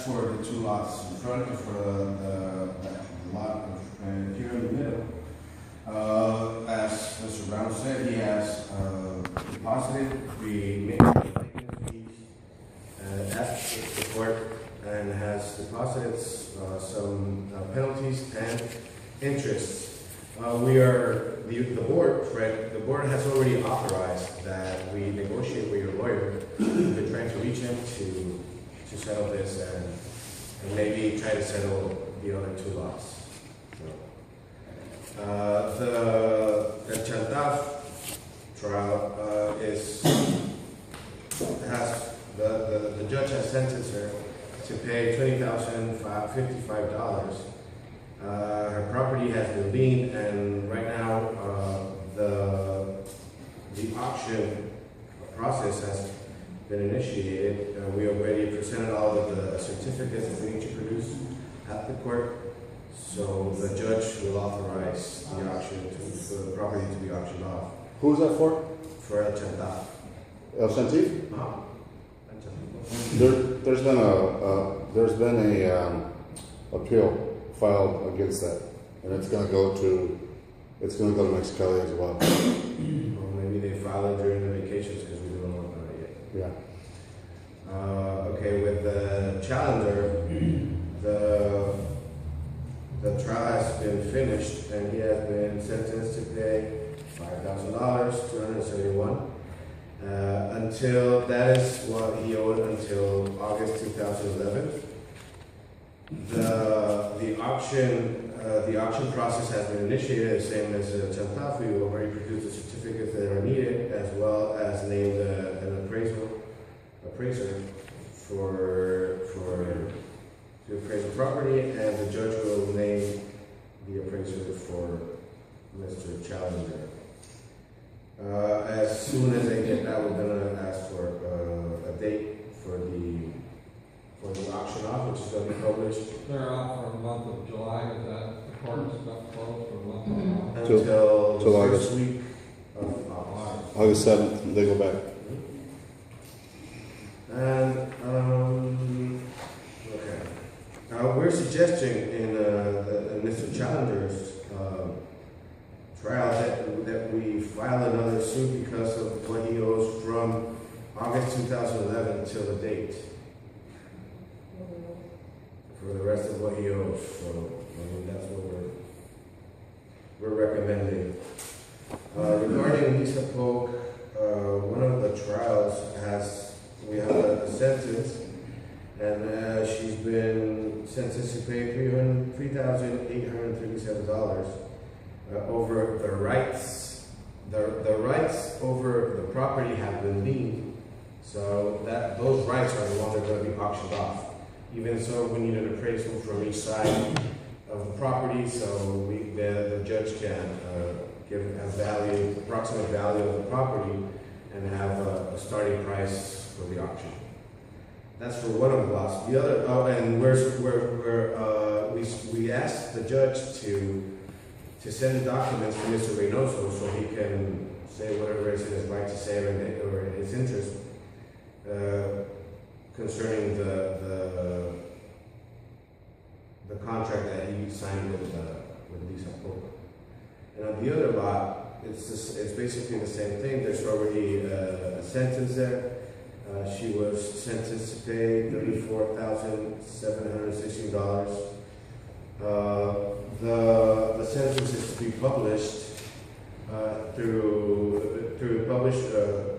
that's for the two lots in front and for the lot here in the middle. As Mr. Brown said, he has deposited the maintenance fees at the court and has deposited some penalties and interests. The board, Fred, the board has already authorized that we negotiate with your lawyer. We've been trying to reach him to settle this and maybe try to settle the other two lots. The Chantaf trial the judge has sentenced her to pay $20,055. Her property has been liened, and right now the auction process has been initiated. We already presented all of the certificates that we need to produce at the court. So the judge will authorize the auction for the property to be auctioned off. Who's that for? For El Chantaf. El Santif? There's been a appeal filed against that, and it's going to go to Mexicali as well. Or maybe they file it during the vacations because we don't know about it yet. Yeah. Okay, with the challenger, the trial has been finished, and he has been sentenced to pay $5,000, $271. Until that is what he owed until August 2011. The auction process has been initiated, the same as Chantaf. We already produced the certificates that are needed, as well as named an appraiser to appraise the property, and the judge will name the appraiser for Mr. Challenger. As soon as they get that, we're gonna ask for a date for the auction off, which is gonna be published. They're off for the month of July. Is that the court is about closed for a month? Until the August. first week of August. August 7th, they go back. And okay, now we're suggesting in Mr. Challenger's trial that we file another suit because of what he owes from August 2011 till the date for the rest of what he owes. So that's what we're recommending. Regarding Lisa Polk, one of the trials we have a sentence, and she's been sentenced to pay $3,837 over the rights. The rights over the property have been liened, so that those rights are no longer going to be auctioned off. Even so, we need an appraisal from each side of the property, so the judge can give a approximate value of the property, and have a starting price for the auction. That's for one of the lots. The other, and we asked the judge to send the documents to Mr. Reynoso so he can say whatever is in his right to say or in his interest concerning the contract that he signed with Lisa Polk. And on the other lot, it's basically the same thing. There's already a sentence there. She was sentenced to pay $34,716. The sentence is to be published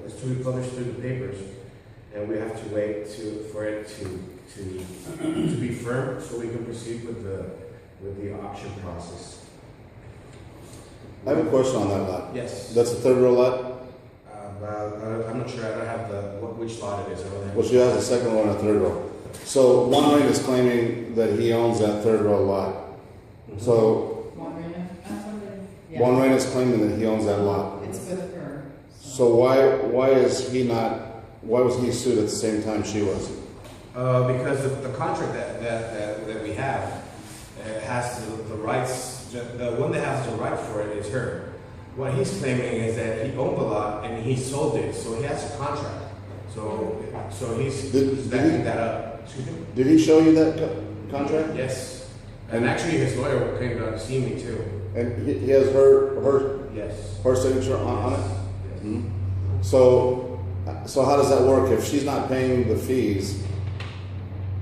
is to be published through the papers, and we have to wait for it to be firm so we can proceed with the auction process. I have a question on that lot. Yes. That's the third row lot? I'm not sure. I don't have which lot it is. I don't have Well, she has a second row and a third row. So One Rain is claiming that he owns that third row lot. So One Rain is claiming that he owns that lot. It's with her. So why was he sued at the same time she was? Because the contract that we have has the rights. The one that has the right for it is her. What he's claiming is that he owned the lot and he sold it, so he has a contract. So he's Did backing he- that up. Excuse me? Did he show you that contract? Yes. And actually, his lawyer came down to see me too. And he has her Yes. signature on it? Yes. Mhm. So how does that work if she's not paying the fees,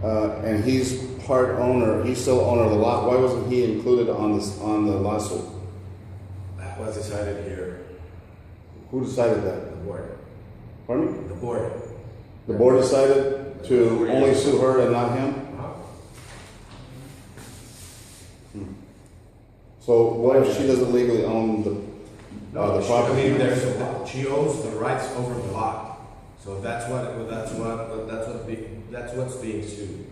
and he's part owner, he's still owner of the lot? Why wasn't he included on the lawsuit? That was decided here. Who decided that? The board. Pardon me? The board. The board decided to only sue her and not him? So what if she doesn't legally own the I property? mean, she owns the rights over the lot. So that's what's being sued.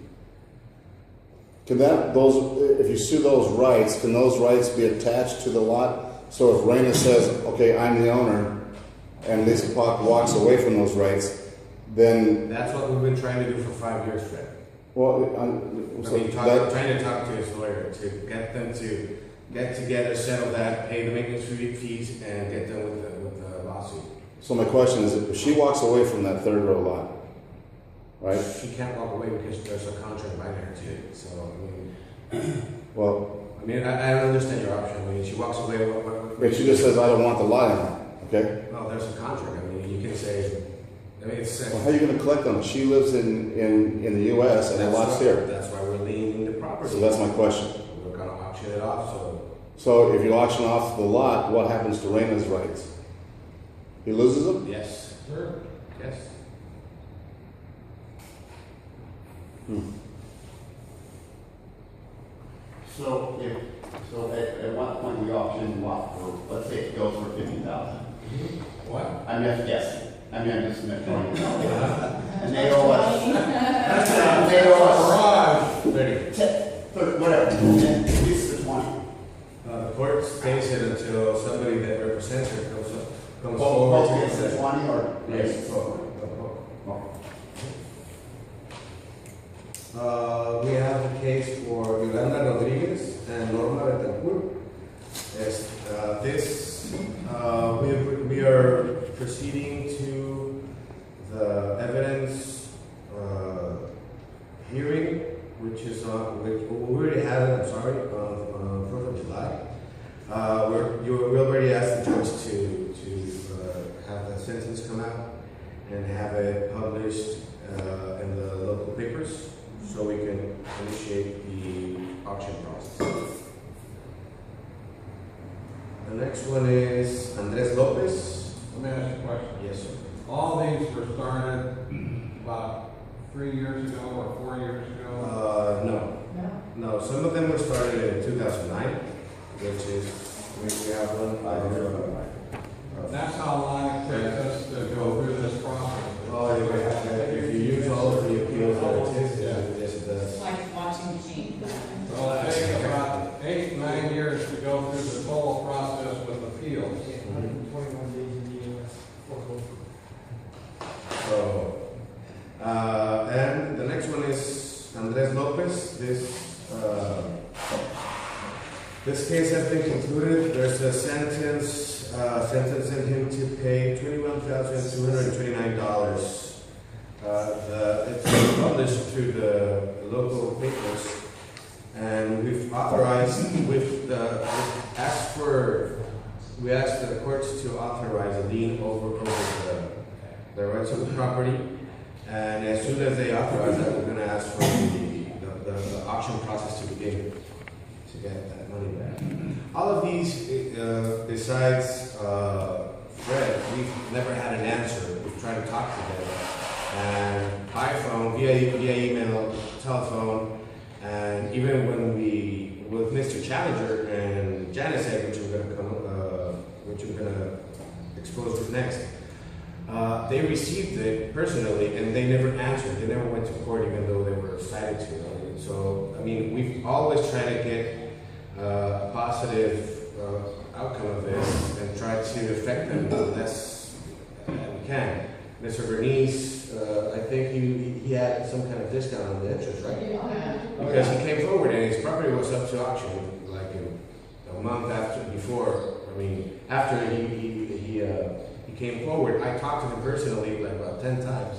Can if you sue those rights, can those rights be attached to the lot? So if Raina says, okay, I'm the owner, and Lisa Park walks away from those rights, then, That's what we've been trying to do for 5 years, Fred. well, Trying to talk to his lawyer to get them to get together, settle that, pay the maintenance fees, and get done with the lawsuit. so my question is, if she walks away from that third row lot, right? She can't walk away because there's a contract by there too. So Well, I don't understand your option. I mean, she walks away. if she just says, I don't want the lot anymore, okay? Well, there's a contract. I mean, you can say. I mean, it's. Well, how are you gonna collect on it? She lives in the US and the lot's here. That's why we're leaning the property. So that's my question. We're gonna auction it off. So if you auction off the lot, what happens to Raina's rights? He loses them? Yes. Sure. Yes. So at what point we auction lot for, let's say it goes for 50,000. What? I'm just guessing. I mean, I'm just throwing it out there. And they owe us, they owe us, whatever, at least the 20. The court stays it until somebody that represents her comes Both forward. gets the 20 or? Yes. We have a case for Yolanda Rodriguez and Norma Betancourt. We are proceeding to the evidence hearing, which is which we already had it. I'm sorry, on 4th of July. We already asked the judge to have the sentence come out and have it published in the local papers, so we can initiate the auction process. The next one is Andres Lopez. Let me ask you a question. Yes, sir. All these were started about 3 years ago or 4 years ago? No. Some of them were started in 2009, which is we have one. That's how long it takes us to go through this process. If you use all of the appeals that it takes, yes, it does. It's like watching machine. Well, it takes about 8, 9 years to go through the whole process with appeals. 121 days in the U.S. So, and the next one is Andres Lopez. This case has been concluded. There's a sentence sentencing him to pay $21,229. It's been published through the local papers, and we've asked the courts to authorize a lien over the rights of the property, and as soon as they authorize that, we're going to ask for the auction process to begin to get that money back. All of these, besides Fred, we've never had an answer. We've tried to talk to them, and by phone, via email, telephone, and even when with Mr. Challenger and Janice said, which we're going to expose next. They received it personally, and they never answered. They never went to court, even though they were cited to. So, I mean, we've always tried to get a positive outcome of this and try to affect them the less we can. Mr. Bernice, I think he had some kind of discount on the interest, right? Because he came forward and his property was up to auction like a month after he came forward. I talked to him personally like about 10 times.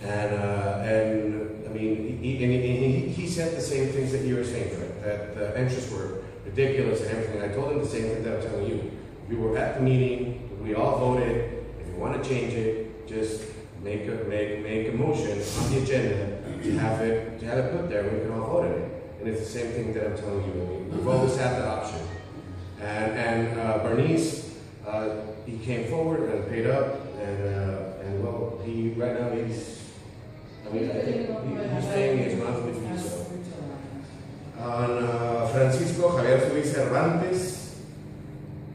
And I mean, he said the same things that you were saying, Fred, that the interests were ridiculous and everything. I told him the same thing that I'm telling you. We were at the meeting, we all voted. If you want to change it, just make a motion on the agenda to have it put there. We can all vote on it. And it's the same thing that I'm telling you. I mean, we've always had that option. And Bernice, he came forward and paid up, and well, he right now he's. I mean, I think he's paying his monthly fee. So. On Francisco Javier Feliz Cervantes,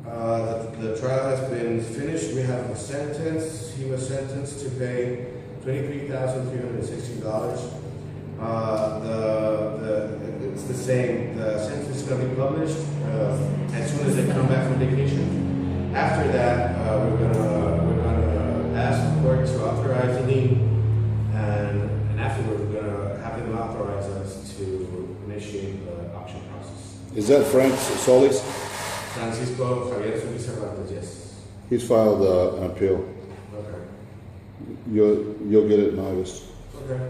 the trial has been finished. We have a sentence. He was sentenced to pay $23,360. It's the same. The sentence is going to be published as soon as they come back from vacation. After that, we're gonna ask the court to authorize the lien. And afterward, we're going to have them authorize us to initiate the auction process. Is that Frank Solis? Francisco Javier Solis Cervantes, yes. He's filed an appeal. Okay. You'll get it in August. Okay.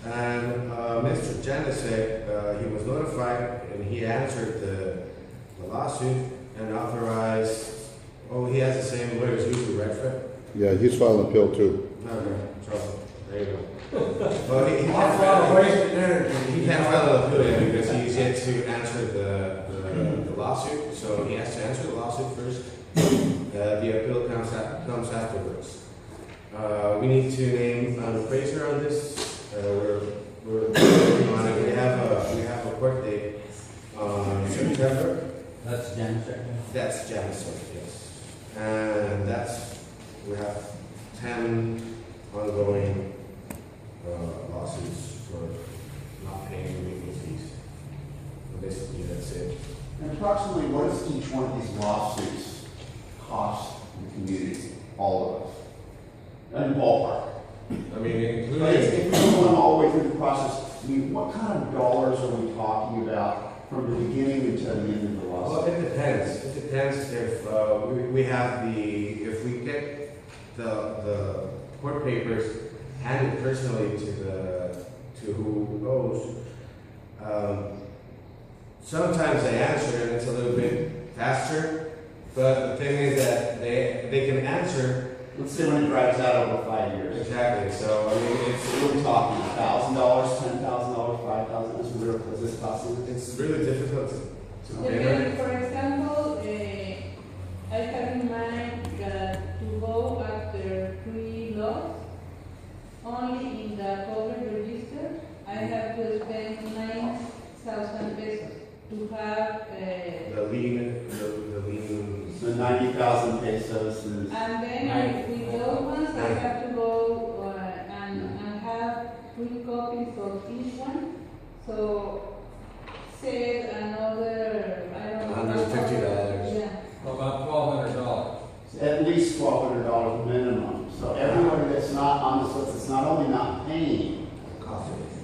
And Mr. Janicek, he was notified and he answered the lawsuit and authorized. Oh, he has the same lawyers usually, right, Fred? Yeah, he's filed an appeal too. Okay, so there you go. Well, he Not can't a lot of file. wasted energy. He can't file an appeal yet because he's yet to answer the lawsuit. So he has to answer the lawsuit first. The appeal comes afterwards. We need to name an appraiser on this. We're working on it. We have a court date on September. That's January. That's Jameson, yes. And we have 10 ongoing lawsuits for not paying legal fees. So basically, that's it. And approximately, what does each one of these lawsuits cost the community, all of us? In ballpark. I mean, But if including, we go on all the way through the process, I mean, what kind of dollars are we talking about from the beginning until the end of the well, lawsuit? it depends. It depends if we have if we get the court papers handed personally to who owes. Sometimes they answer and it's a little bit faster, but the thing is that they can answer. Let's say when it drags out over 5 years. Exactly. So I mean, We're talking $1,000, $10,000, $5,000. Is this possible? it's really difficult to Depending, for example, I have in mind that to go after 3 lots, only in the public register, I have to spend 9,000 pesos to have, the lien. The 90,000 pesos is. and then with those ones, I have to go and have 3 copies of each one. So, say another, I don't know. $150. Yeah. About $1,200. At least $1,200 minimum. So everybody that's not on this list, it's not only not paying,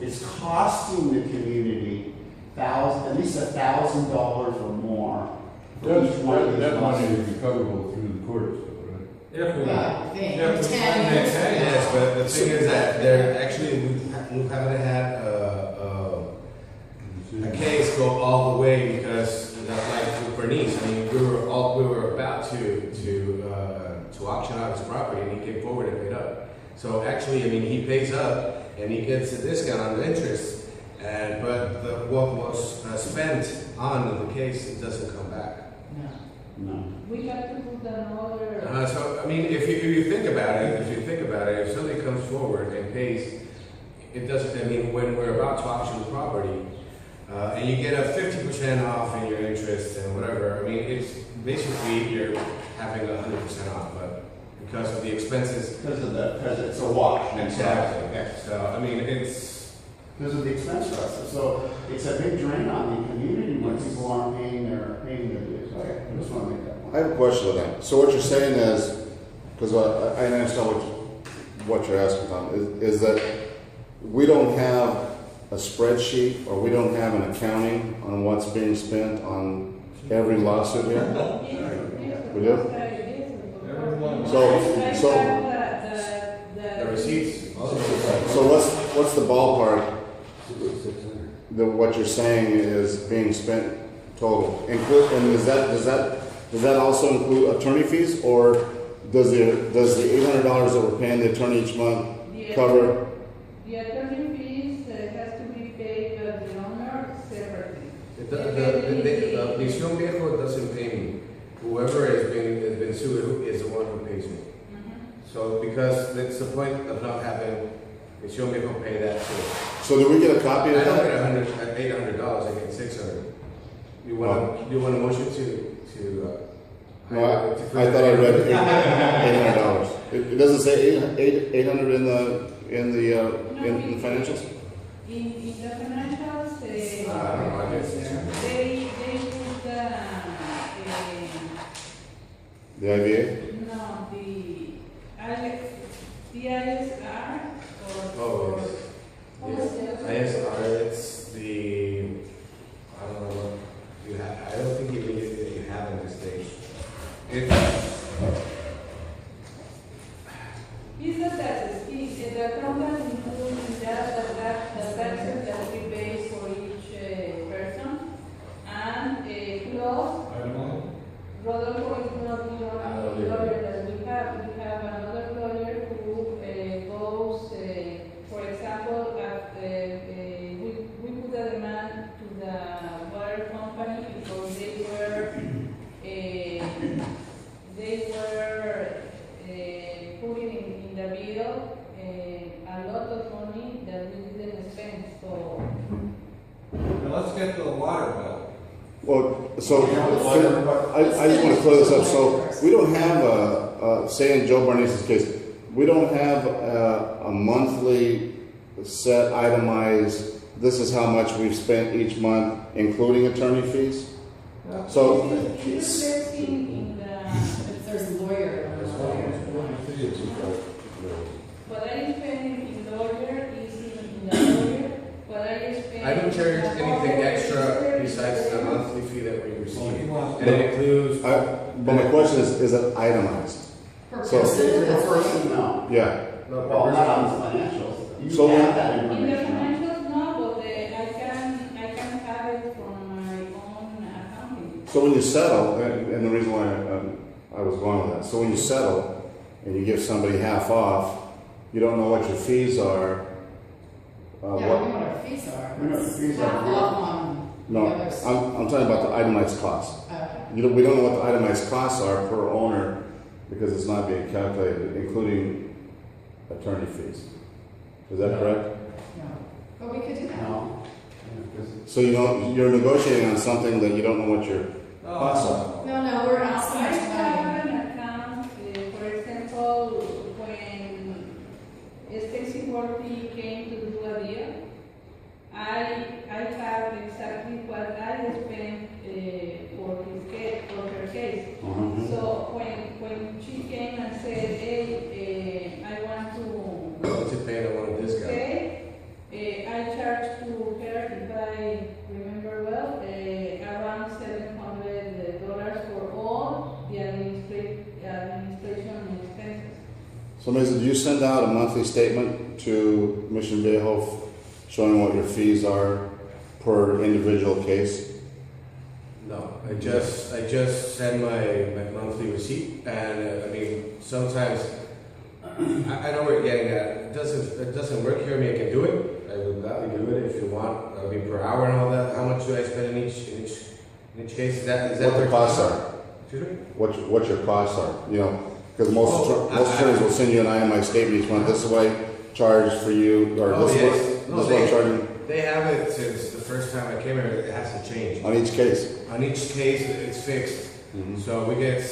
it's costing the community at least $1,000 or more for each one of these That money lawsuits. is recoverable through the courts, though, right? If we, Yeah. if we make hay. Yes, but the thing is that there actually we haven't had a case go all the way because like with Bernice, I mean we were about to auction out his property and he came forward and paid up. So actually, I mean he pays up and he gets a discount on the interest, but what was spent on the case it doesn't come back. No. We have to put another. So I mean, if you think about it, if somebody comes forward and pays, it doesn't. I mean, when we're about to auction the property, and you get a 50% off in your interest and whatever, I mean, it's basically you're having 100% off, but because of the expenses. Because it's a wash. Exactly. Okay. So I mean, it's. Because of the expense process. So it's a big drain on the community when people aren't paying their dues. Okay, I just want to make that point. I have a question on that. So what you're saying is, because I understand what you're asking, Tom, is that we don't have a spreadsheet or we don't have an accounting on what's being spent on every lawsuit here? We do? Every I So have The receipts. what's the ballpark? What you're saying is being spent total. And does that also include attorney fees, or does the $800 that we're paying the attorney each month cover? The attorney fees has to be paid by the owner separately. The Prisión Viejo doesn't pay me. Whoever has been sued is the one who pays me. So because that's the point of not having Prisión Viejo pay that too. So do we get a copy I of don't that? get $800, I get $600. You want a motion to No, I thought I read $800. It doesn't say 800 in the financials? In the financials, I don't know, I guess. they put The IVA? no, the ISR Oh, or yes. ISR, it's the, I don't know what you have, I don't think you have in this stage. It's, It's the taxes. The company includes the taxes that we pay for each person, and plus Rodolfo is not the only lawyer that we have. We have another lawyer who goes, for example, we put a demand to the water company because they were putting in the bill a lot of money that we didn't spend. So Now let's get to the water bill. Well, so, I just want to clear this up. So, we don't have say in Joe Barnes' case, we don't have a monthly set itemized, this is how much we've spent each month, including attorney fees? So, it is listing in the, If there's a lawyer. what I spend in lawyer is in the lawyer, what I spend. I don't charge anything extra besides the monthly fee that we receive. And it includes, but my question is it itemized? Per So- person, Per person, no. Yeah. no, Well, not on the financials. You So- have that In the information. financials, no, but I can have it from my own accounting. So when you settle, and the reason why I was going with that, so when you settle and you give somebody half off, you don't know what your fees are. Yeah, we know what our fees are. We know what the fees are. Half off on the No, others. I'm talking about the itemized costs. Okay. We don't know what the itemized costs are per owner because it's not being calculated, including attorney fees. Is that correct? No. But we could do that. No. So you're negotiating on something that you don't know what your costs are. No, we're I asking much money. have an account, for example, when Stacy Worthy came to do a deal, I have exactly what I spent for her case. Mhm. So when she came and said, hey, I want to what's it paying, I want a discount. pay, I charged to her, if I remember well, around $700 for all the administration expenses. So Ms., do you send out a monthly statement to Mission Viejo showing what your fees are per individual case? No, I just send my monthly receipt, and I mean, sometimes, I know we're getting at, it doesn't work here, I mean, I can do it, I will gladly do it if you want, I mean, per hour and all that, how much do I spend in each case, is that What the costs are? Excuse me? What your costs are, because most Oh, most attorneys will send you an itemized statement each month. This is what I charge for you, or Oh, this is yes. what, No, this is what I'm charging They have it since the first time I came here, it has to change. on each case. On each case, it's fixed. So we have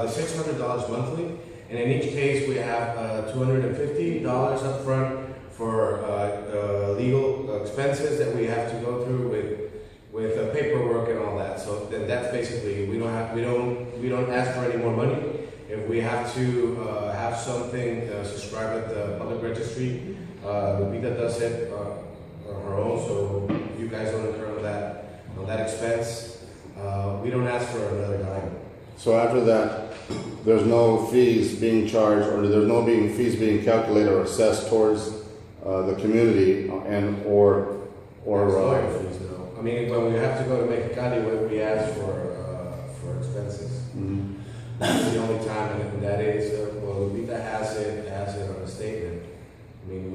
the $600 monthly, and in each case we have $250 up front for legal expenses that we have to go through with paperwork and all that. So that's basically we don't ask for any more money. If we have to have something subscribed at the public registry, Lupita does it on her own, so you guys don't incur on that expense. We don't ask for another dime. So after that, there's no fees being charged, or there's no fees being calculated or assessed towards the community and or Lawyer fees, no. I mean, when we have to go to Mexicali, we ask for expenses. Mhm. That's the only time, and that is, well, Lupita has it on a statement. I mean,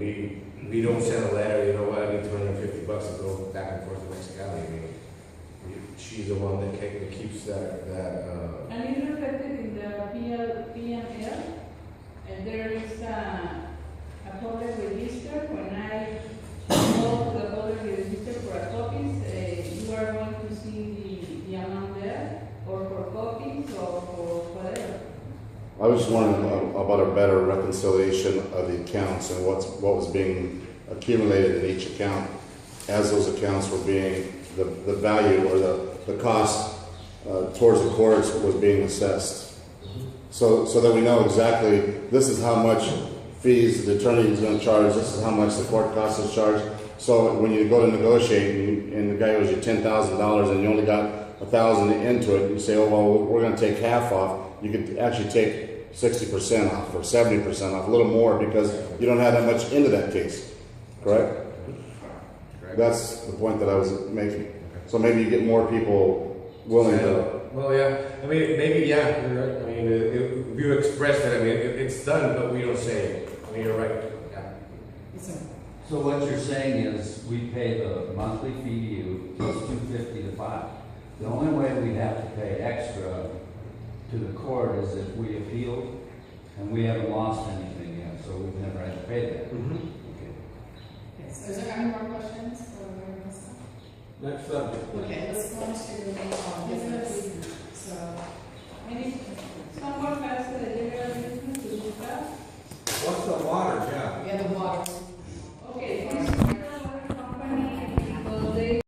we don't send a letter, you know what, I need $250 to go back and forth to Mexicali. I mean, she's the one that keeps that. And it's reflected in the PML, and there is a public register. When I go to the public register for a copies, you are going to see the amount there, or for copies, or for whatever. I was just wondering about a better reconciliation of the accounts and what was being accumulated in each account as those accounts were being, the value or the cost towards the courts was being assessed. So that we know exactly, this is how much fees the attorney is going to charge, this is how much the court cost is charged. So when you go to negotiate and the guy owes you $10,000 and you only got $1,000 into it, you say, oh, well, we're going to take half off. You could actually take 60% off or 70% off, a little more, because you don't have that much into that case, correct? Correct. That's the point that I was making. So maybe you get more people willing to. Well, yeah. I mean, maybe, yeah. You're right. I mean, if you express it, I mean, it's done, but we don't say it. I mean, you're right. Yeah. Yes, sir. So what you're saying is we pay the monthly fee to you, plus $250 to file. The only way we'd have to pay extra to the court is if we appealed, and we haven't lost anything yet, so we've never had to pay that. Mm-hmm. Okay. Yes, is there any more questions for the Next subject. Okay, let's